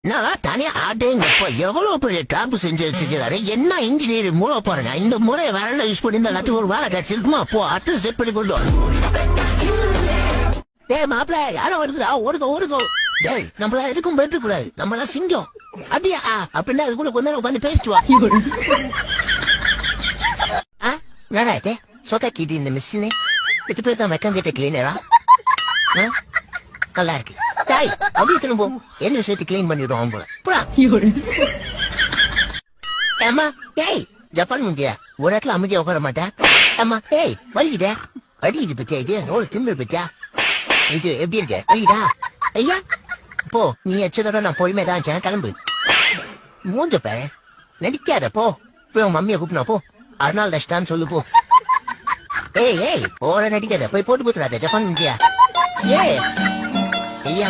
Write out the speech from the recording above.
நான் தனியா ஆட்டேங்கப்பா எவ்வளவு பெரிய டாப் செஞ்சு வச்சிருக்காரு. என்ன இன்ஜினியர் மூளை பாருங்க. இந்த முறையை வேற என்ன யூஸ் பண்ணி இந்த எல்லாத்துக்கும் ஒரு வேலை கிடைச்சிருக்குமா? போ அடுத்து செட் பண்ணி கொண்டு வா. டேய் மாப்பிள்ள யாரோ வருதுடா, ஓடுங்க ஓடுங்க. டேய் நம்மள எதுக்கும் போயிட்டு கூடாது, நம்மளாம் சிங்கம். அப்படியா அப்படின்னா அது கூட கொஞ்ச நேரம் உட்காந்து பேசிட்டு வா. என்னடா சொத்தாக்கிட்டு இந்த மிஷினு எட்டு பேர் தான் மெக்கான் கிட்ட கிளீனரா நல்லா இருக்கு. தாய் அப்படியே திரும்ப என்ன விஷயத்தை கிளீன் பண்ணிடுவோம் போல. அம்மா டேய் ஜப்பான் முந்தியா ஒரு இடத்துல அமைதியா உட்கார மாட்டேன். அம்மா டேய் வலிக்குதே அடிக்குது பத்தியா, இது ஒரு திமிரு பத்தியா, இது எப்படி இருக்க வலிக்குதா? ஐயா போ நீ எச்சதோட நான் பொறுமையா தான் கிளம்பு. மூஞ்ச பாரு நடிக்காத போ. போய் உன் மம்மியை கூப்பினா போ. அதனால நஷ்டான்னு சொல்லு போ. ஏய் போற நடிக்காத, போய் போட்டு போத்துறாத ஜப்பான் முந்தியா. ஏ ஐயா